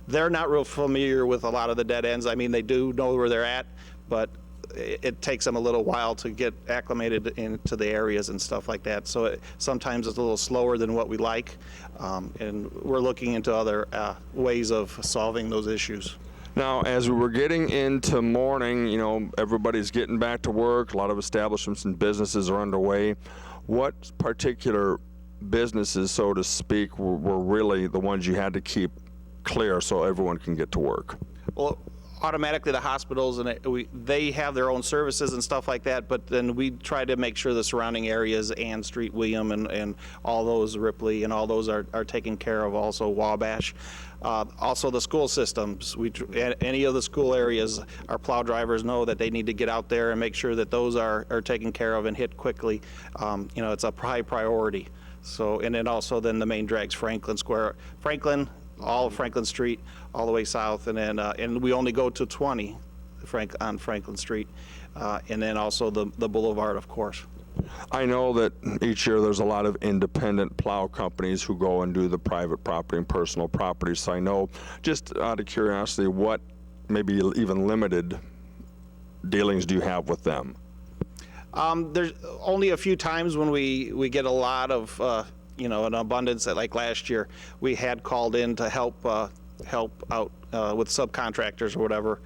they're not real familiar with a lot of the dead ends. I mean, they do know where they're at, but it takes them a little while to get acclimated into the areas and stuff like that. So sometimes it's a little slower than what we like, and we're looking into other ways of solving those issues. Now, as we were getting into morning, you know, everybody's getting back to work. A lot of establishments and businesses are underway. What particular businesses, so to speak, were really the ones you had to keep clear so everyone can get to work? Well, automatically the hospitals, and they have their own services and stuff like that, but then we try to make sure the surrounding areas, Ann Street, William, and all those, Ripley, and all those are taken care of, also Wabash. Also the school systems, any of the school areas, our plow drivers know that they need to get out there and make sure that those are taken care of and hit quickly. You know, it's a high priority. So, and then also then the main drags, Franklin Square, all of Franklin Street, all the way south, and then and we only go to 20 on Franklin Street, and then also the boulevard, of course. I know that each year there's a lot of independent plow companies who go and do the private property and personal property. So I know, just out of curiosity, what maybe even limited dealings do you have with them? There's only a few times when we get a lot of you know, an abundance. Like last year, we had called in to help out with subcontractors or whatever,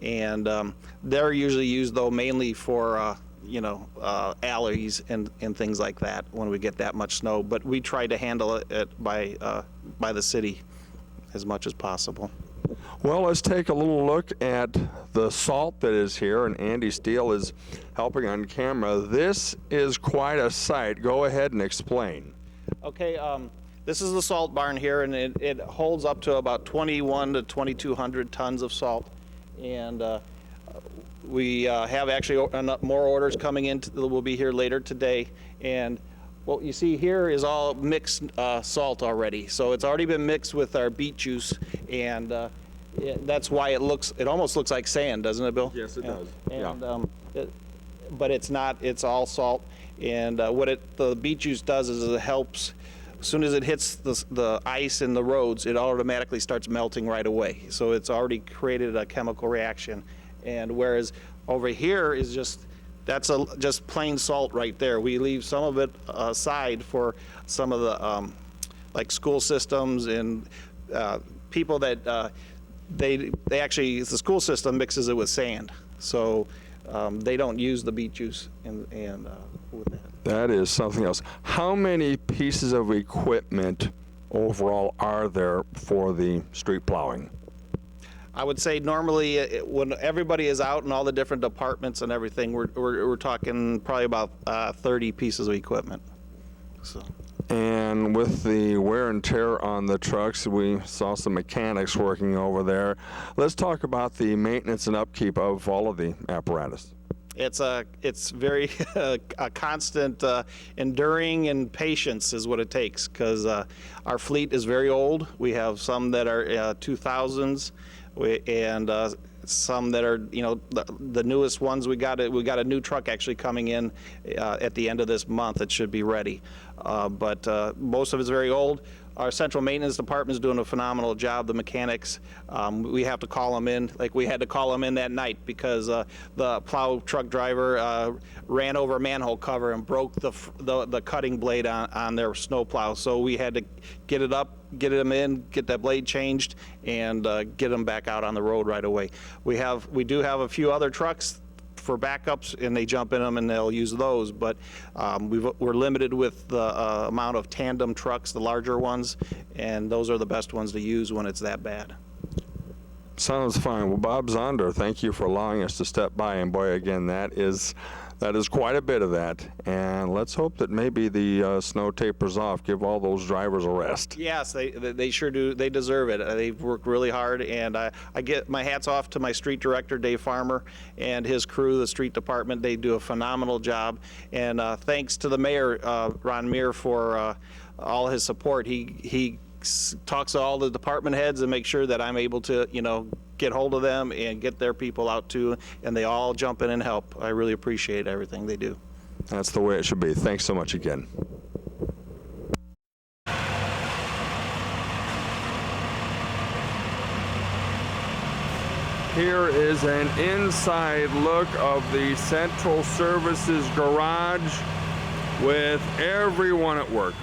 and they're usually used though mainly for you know, alleys and things like that when we get that much snow. But we try to handle it by the city as much as possible. Well, let's take a little look at the salt that is here, and Andy Steele is helping on camera. This is quite a sight. Go ahead and explain. Okay, this is the salt barn here, and it holds up to about 21 to 2,200 tons of salt, and we have actually more orders coming in that will be here later today. And what you see here is all mixed salt already, so it's already been mixed with our beet juice, and that's why it almost looks like sand, doesn't it, Bill? Yes, it does. And but it's not. It's all salt. And what the beet juice does is it helps. As soon as it hits the ice in the roads, it automatically starts melting right away. So it's already created a chemical reaction. And whereas over here is that's just plain salt right there. We leave some of it aside for some of the like school systems and people that they actually, the school system mixes it with sand. So they don't use the beet juice and with that. That is something else. How many pieces of equipment overall are there for the street plowing? I would say normally when everybody is out in all the different departments and everything, we're talking probably about 30 pieces of equipment. So. And with the wear and tear on the trucks, we saw some mechanics working over there. Let's talk about the maintenance and upkeep of all of the apparatus. It's very a constant enduring and patience is what it takes, because our fleet is very old. We have some that are 2000s, and some that are, you know, the newest ones. We got a new truck actually coming in at the end of this month. It should be ready, but most of it's very old. Our central maintenance department is doing a phenomenal job. The mechanics, we have to call them in. Like we had to call them in that night because the plow truck driver ran over a manhole cover and broke the cutting blade on their snow plow. So we had to get it up, get them in, get that blade changed, and get them back out on the road right away. We do have a few other trucks for backups, and they jump in them and they'll use those, but we're limited with the amount of tandem trucks, the larger ones, and those are the best ones to use when it's that bad. Sounds fine. Well, Bob Zonder, thank you for allowing us to step by, and boy, again, that is quite a bit of that, and let's hope that maybe the snow tapers off. Give all those drivers a rest. Yes, they sure do. They deserve it. They've worked really hard, and I get my hats off to my street director, Dave Farmer, and his crew, the street department. They do a phenomenal job, and thanks to the mayor, Ron Meir, for all his support. He talks to all the department heads and make sure that I'm able to, you know, get hold of them and get their people out too, and they all jump in and help. I really appreciate everything they do. That's the way it should be. Thanks so much again. Here is an inside look of the Central Services garage with everyone at work.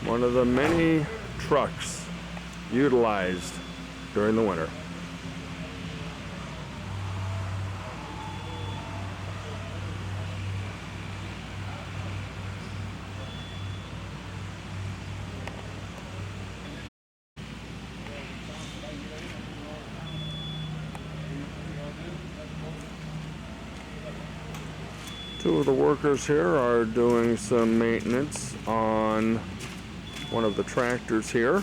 One of the many trucks utilized during the winter. Two of the workers here are doing some maintenance on one of the tractors here.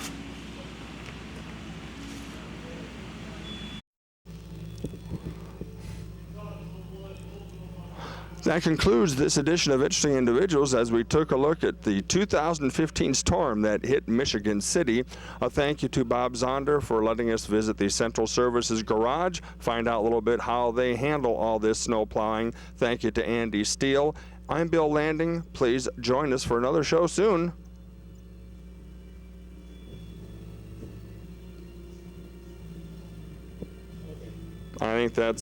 That concludes this edition of Interesting Individuals as we took a look at the 2015 storm that hit Michigan City. A thank you to Bob Zonder for letting us visit the Central Services garage, find out a little bit how they handle all this snow plowing. Thank you to Andy Steele. I'm Bill Landing. Please join us for another show soon. I think that's